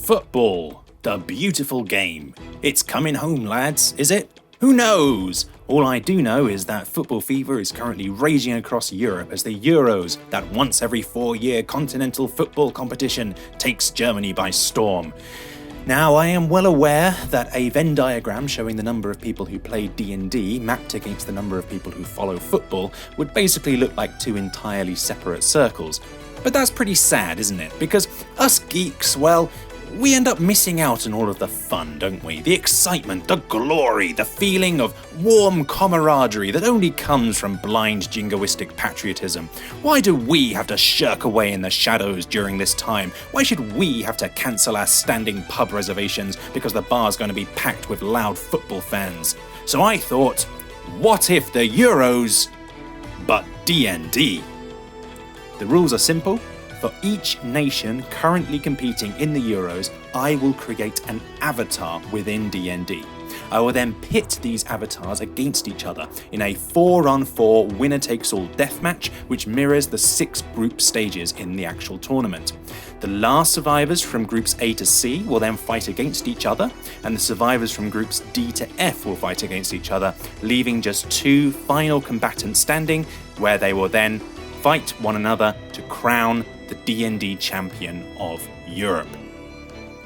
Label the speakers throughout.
Speaker 1: Football, the beautiful game. It's coming home, lads, is it? Who knows? All I do know is that football fever is currently raging across Europe as the Euros, that once every 4-year continental football competition, takes Germany by storm. Now, I am well aware that a Venn diagram showing the number of people who play D&D mapped against the number of people who follow football would basically look like two entirely separate circles. But that's pretty sad, isn't it? Because us geeks, well, we end up missing out on all of the fun, don't we? The excitement, the glory, the feeling of warm camaraderie that only comes from blind jingoistic patriotism. Why do we have to shirk away in the shadows during this time? Why should we have to cancel our standing pub reservations because the bar's going to be packed with loud football fans? So I thought, what if the Euros, but D&D? The rules are simple. For each nation currently competing in the Euros, I will create an avatar within D&D. I will then pit these avatars against each other in a 4-on-4 winner-takes-all deathmatch, which mirrors the 6 group stages in the actual tournament. The last survivors from groups A to C will then fight against each other, and the survivors from groups D to F will fight against each other, leaving just 2 final combatants standing, where they will then fight one another to crown the D&D champion of Europe.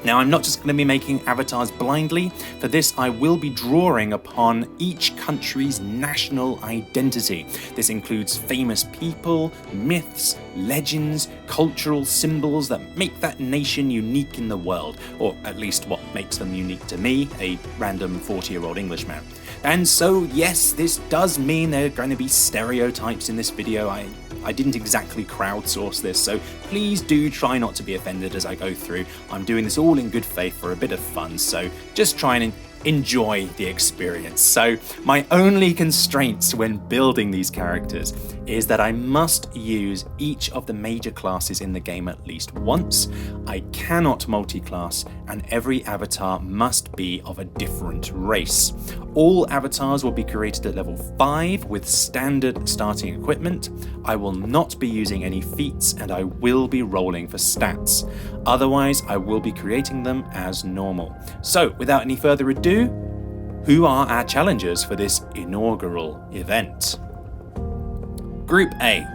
Speaker 1: Now, I'm not just going to be making avatars blindly. For this, I will be drawing upon each country's national identity. This includes famous people, myths, legends, cultural symbols that make that nation unique in the world, or at least what makes them unique to me, a random 40-year-old Englishman. And so, yes, this does mean there are going to be stereotypes in this video. I didn't exactly crowdsource this, so please do try not to be offended as I go through. I'm doing this all in good faith for a bit of fun, so just try and enjoy the experience. So my only constraints when building these characters is that I must use each of the major classes in the game at least once. I cannot multi-class, and every avatar must be of a different race. All avatars will be created at level 5 with standard starting equipment. I will not be using any feats, and I will be rolling for stats. Otherwise, I will be creating them as normal. So, without any further ado, who are our challengers for this inaugural event? Group A,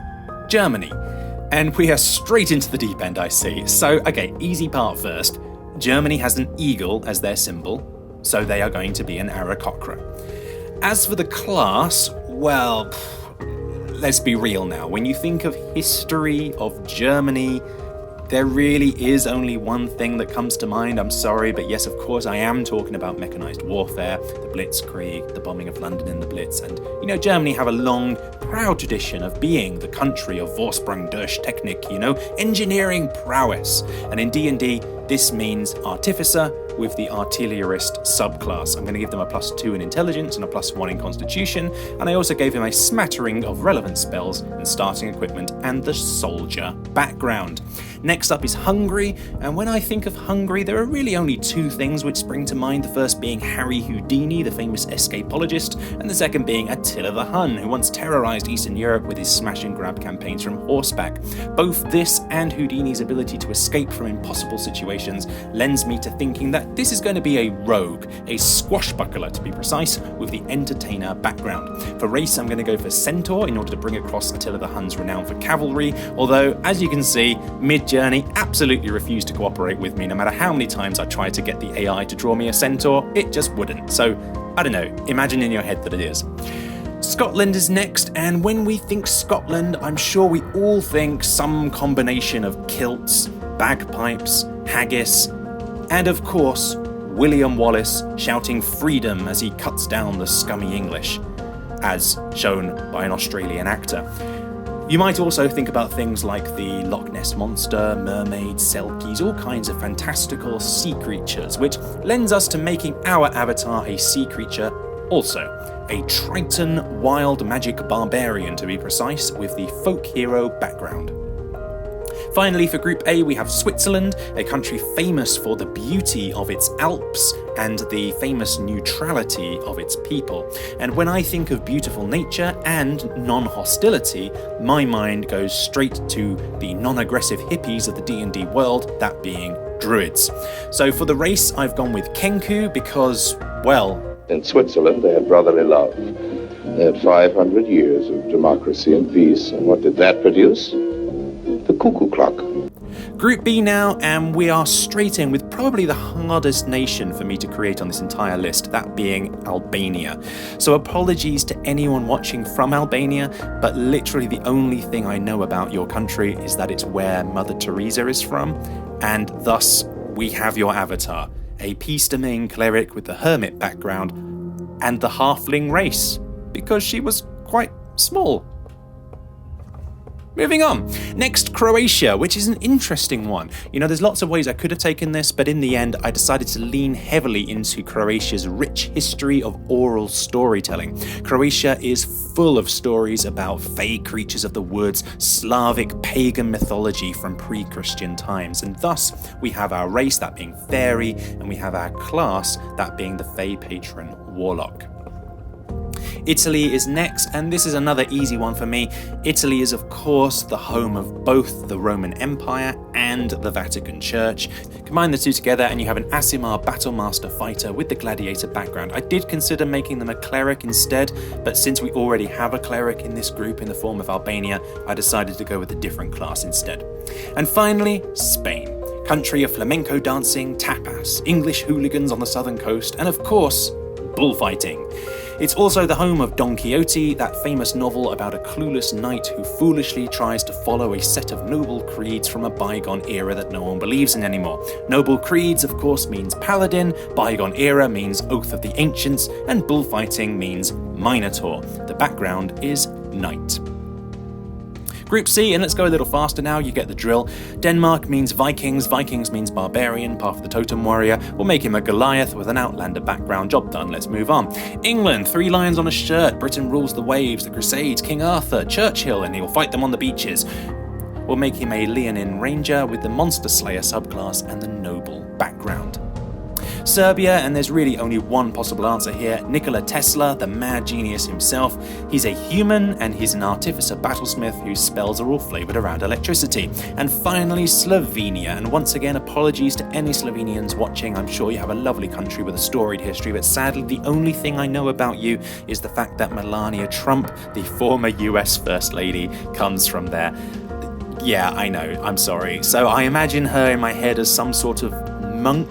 Speaker 1: Germany. And we are straight into the deep end, I see. So, okay, easy part first. Germany has an eagle as their symbol, so they are going to be an Aarakocra. As for the class, well, let's be real now. When you think of history of Germany, there really is only one thing that comes to mind. I'm sorry, but yes, of course, I am talking about mechanized warfare, the Blitzkrieg, the bombing of London in the Blitz, and, Germany have a long, proud tradition of being the country of Vorsprung durch Technik, engineering prowess. And in D&D, this means artificer with the artillerist subclass. I'm going to give them a +2 in intelligence and a +1 in constitution, and I also gave him a smattering of relevant spells and starting equipment and the soldier background. Next up is Hungary, and when I think of Hungary, there are really only 2 things which spring to mind, the first being Harry Houdini, the famous escapologist, and the second being Attila the Hun, who once terrorized Eastern Europe with his smash and grab campaigns from horseback. Both this and Houdini's ability to escape from impossible situations lends me to thinking that this is going to be a rogue, a swashbuckler to be precise, with the entertainer background. For race, I'm going to go for centaur in order to bring across Attila the Hun's renown for cavalry, although, as you can see, mid-journey absolutely refused to cooperate with me. No matter how many times I tried to get the AI to draw me a centaur, it just wouldn't. So, I don't know, imagine in your head that it is. Scotland is next, and when we think Scotland, I'm sure we all think some combination of kilts, bagpipes, haggis, and of course, William Wallace shouting freedom as he cuts down the scummy English, as shown by an Australian actor. You might also think about things like the Loch Ness Monster, mermaids, selkies, all kinds of fantastical sea creatures, which lends us to making our avatar a sea creature also. A Triton wild magic barbarian to be precise, with the folk hero background. Finally, for Group A, we have Switzerland, a country famous for the beauty of its Alps and the famous neutrality of its people. And when I think of beautiful nature and non-hostility, my mind goes straight to the non-aggressive hippies of the D&D world, that being druids. So for the race, I've gone with Kenku because, well...
Speaker 2: In Switzerland, they had brotherly love. They had 500 years of democracy and peace. And what did that produce? The cuckoo clock.
Speaker 1: Group B now, and we are straight in with probably the hardest nation for me to create on this entire list, that being Albania. So apologies to anyone watching from Albania, but literally the only thing I know about your country is that it's where Mother Teresa is from, and thus we have your avatar, a Peace Domain cleric with the hermit background and the halfling race, because she was quite small. Moving on. Next, Croatia, which is an interesting one. You know, there's lots of ways I could have taken this, but in the end, I decided to lean heavily into Croatia's rich history of oral storytelling. Croatia is full of stories about fey creatures of the woods, Slavic pagan mythology from pre-Christian times, and thus we have our race, that being fairy, and we have our class, that being the fey patron warlock. Italy is next, and this is another easy one for me. Italy is, of course, the home of both the Roman Empire and the Vatican Church. Combine the two together and you have an Aasimar Battlemaster fighter with the gladiator background. I did consider making them a cleric instead, but since we already have a cleric in this group in the form of Albania, I decided to go with a different class instead. And finally, Spain. Country of flamenco dancing, tapas, English hooligans on the southern coast, and of course, bullfighting. It's also the home of Don Quixote, that famous novel about a clueless knight who foolishly tries to follow a set of noble creeds from a bygone era that no one believes in anymore. Noble creeds, of course, means paladin, bygone era means oath of the ancients, and bullfighting means minotaur. The background is knight. Group C, and let's go a little faster now, you get the drill. Denmark means Vikings, Vikings means barbarian, path of the totem warrior. We'll make him a Goliath with an outlander background, job done, let's move on. England, 3 lions on a shirt, Britain rules the waves, the Crusades, King Arthur, Churchill, and he'll fight them on the beaches. We'll make him a Leonin Ranger with the Monster Slayer subclass and the noble background. Serbia, and there's really only one possible answer here, Nikola Tesla, the mad genius himself. He's a human and he's an artificer battlesmith whose spells are all flavoured around electricity. And finally, Slovenia, and once again, apologies to any Slovenians watching. I'm sure you have a lovely country with a storied history, but sadly the only thing I know about you is the fact that Melania Trump, the former US First Lady, comes from there. Yeah, I know, I'm sorry. So I imagine her in my head as some sort of monk,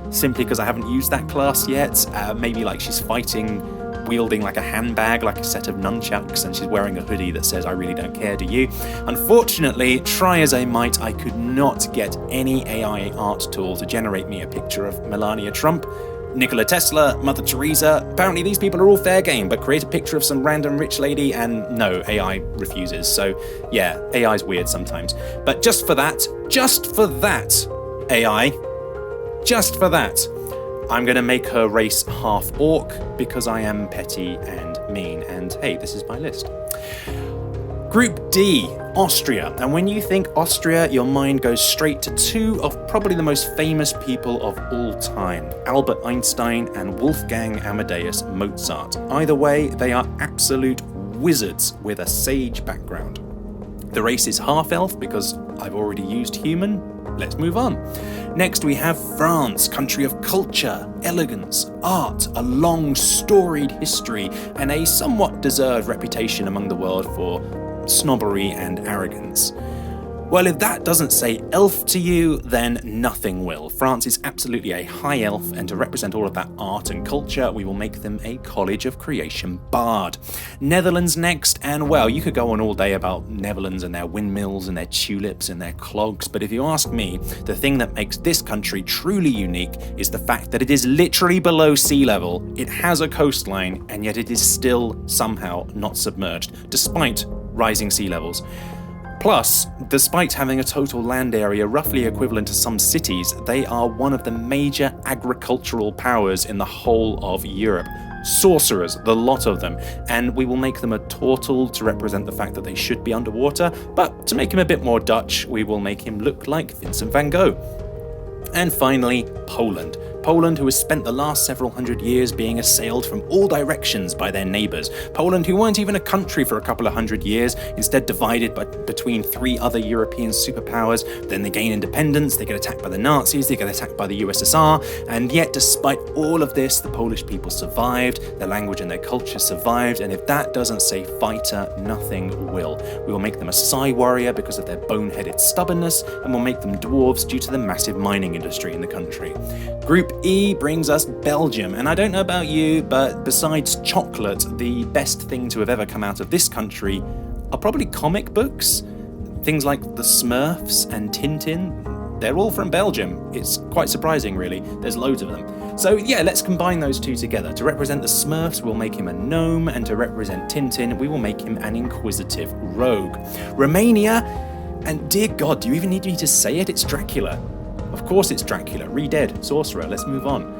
Speaker 1: simply because I haven't used that class yet. Maybe like she's fighting, wielding like a handbag, like a set of nunchucks, and she's wearing a hoodie that says, "I really don't care, do you?" Unfortunately, try as I might, I could not get any AI art tool to generate me a picture of Melania Trump, Nikola Tesla, Mother Teresa. Apparently these people are all fair game, but create a picture of some random rich lady and no, AI refuses. So yeah, AI's weird sometimes. But just for that, AI, just for that, I'm going to make her race half orc because I am petty and mean. And hey, this is my list. Group D, Austria. And when you think Austria, your mind goes straight to 2 of probably the most famous people of all time, Albert Einstein and Wolfgang Amadeus Mozart. Either way, they are absolute wizards with a sage background. The race is half-elf because I've already used human. Let's move on. Next we have France, country of culture, elegance, art, a long storied history, and a somewhat deserved reputation among the world for snobbery and arrogance. Well, if that doesn't say elf to you, then nothing will. France is absolutely a high elf, and to represent all of that art and culture, we will make them a College of Creation bard. Netherlands next, and well, you could go on all day about Netherlands and their windmills and their tulips and their clogs, but if you ask me, the thing that makes this country truly unique is the fact that it is literally below sea level, it has a coastline, and yet it is still somehow not submerged, despite rising sea levels. Plus, despite having a total land area roughly equivalent to some cities, they are one of the major agricultural powers in the whole of Europe. Sorcerers, the lot of them, and we will make them a turtle to represent the fact that they should be underwater, but to make him a bit more Dutch, we will make him look like Vincent van Gogh. And finally, Poland. Poland, who has spent the last several hundred years being assailed from all directions by their neighbours. Poland, who weren't even a country for a couple of hundred years, instead divided between 3 other European superpowers. Then they gain independence, they get attacked by the Nazis, they get attacked by the USSR, and yet despite all of this, the Polish people survived, their language and their culture survived, and if that doesn't say fighter, nothing will. We will make them a Psy warrior because of their boneheaded stubbornness, and we'll make them dwarves due to the massive mining industry in the country. Group E brings us Belgium, and I don't know about you, but besides chocolate, the best thing to have ever come out of this country are probably comic books. Things like the Smurfs and Tintin, they're all from Belgium. It's quite surprising, really. There's loads of them. So yeah, let's combine those two together. To represent the Smurfs, we'll make him a gnome, and to represent Tintin, we will make him an inquisitive rogue. Romania, and dear God, do you even need me to say it? It's Dracula. Of course it's Dracula, re-dead, sorcerer, let's move on.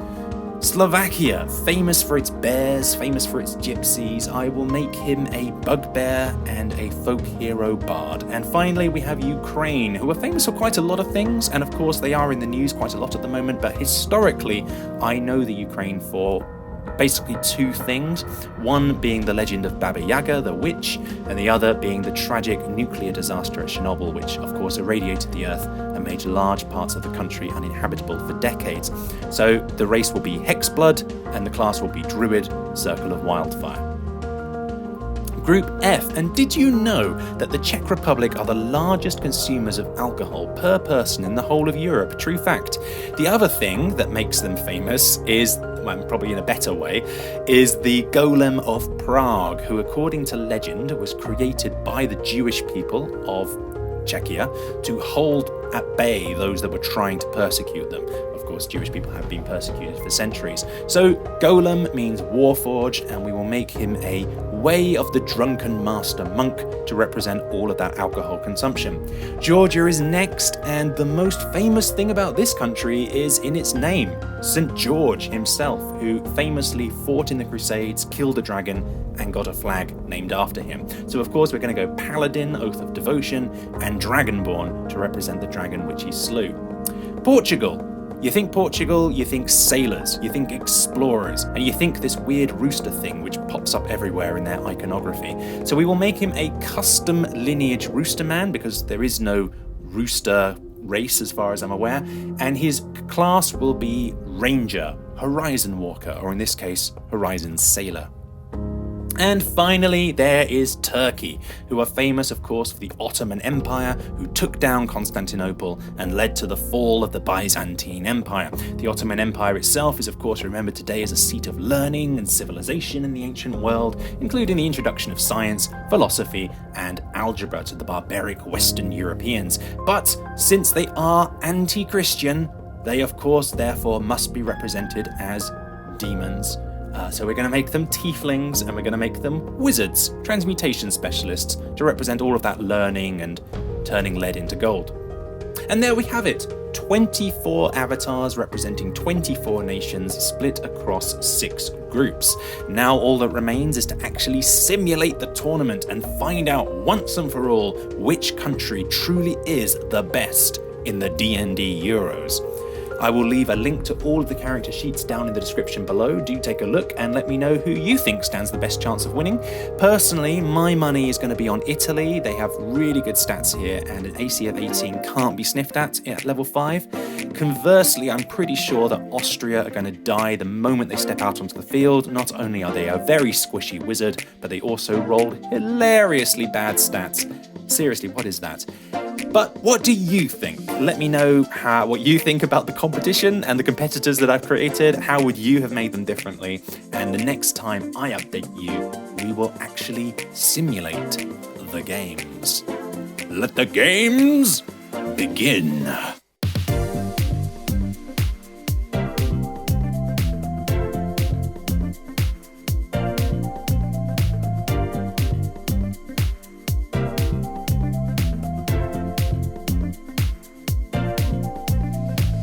Speaker 1: Slovakia, famous for its bears, famous for its gypsies. I will make him a bugbear and a folk hero bard. And finally, we have Ukraine, who are famous for quite a lot of things, and of course they are in the news quite a lot at the moment, but historically, I know the Ukraine for basically 2 things. One being the legend of Baba Yaga, the witch, and the other being the tragic nuclear disaster at Chernobyl, which of course irradiated the earth and made large parts of the country uninhabitable for decades. So the race will be Hexblood, and the class will be Druid, Circle of Wildfire. Group F, and did you know that the Czech Republic are the largest consumers of alcohol per person in the whole of Europe? True fact. The other thing that makes them famous is, well, probably in a better way, is the Golem of Prague, who according to legend was created by the Jewish people of Czechia to hold at bay those that were trying to persecute them. Of course, Jewish people have been persecuted for centuries. So Golem means Warforged, and we will make him a Way of the Drunken Master Monk to represent all of that alcohol consumption. Georgia is next, and the most famous thing about this country is in its name, St. George himself, who famously fought in the Crusades, killed a dragon, and got a flag named after him. So of course we're going to go Paladin, Oath of Devotion, and Dragonborn to represent the dragon which he slew. Portugal. You think Portugal, you think sailors, you think explorers, and you think this weird rooster thing which pops up everywhere in their iconography. So we will make him a custom lineage rooster man, because there is no rooster race as far as I'm aware, and his class will be Ranger, Horizon Walker, or in this case, Horizon Sailor. And finally, there is Turkey, who are famous, of course, for the Ottoman Empire, who took down Constantinople and led to the fall of the Byzantine Empire. The Ottoman Empire itself is, of course, remembered today as a seat of learning and civilization in the ancient world, including the introduction of science, philosophy, and algebra to the barbaric Western Europeans. But since they are anti-Christian, they, of course, therefore must be represented as demons. So we're going to make them tieflings, and we're going to make them wizards, transmutation specialists, to represent all of that learning and turning lead into gold. And there we have it, 24 avatars representing 24 nations split across 6 groups. Now all that remains is to actually simulate the tournament and find out once and for all which country truly is the best in the DND Euros. I will leave a link to all of the character sheets down in the description below. Do take a look and let me know who you think stands the best chance of winning. Personally, my money is going to be on Italy. They have really good stats here, and an AC of 18 can't be sniffed at level 5. Conversely, I'm pretty sure that Austria are going to die the moment they step out onto the field. Not only are they a very squishy wizard, but they also roll hilariously bad stats. Seriously, what is that? But what do you think? Let me know what you think about the competition and the competitors that I've created. How would you have made them differently? And the next time I update you, we will actually simulate the games. Let the games begin.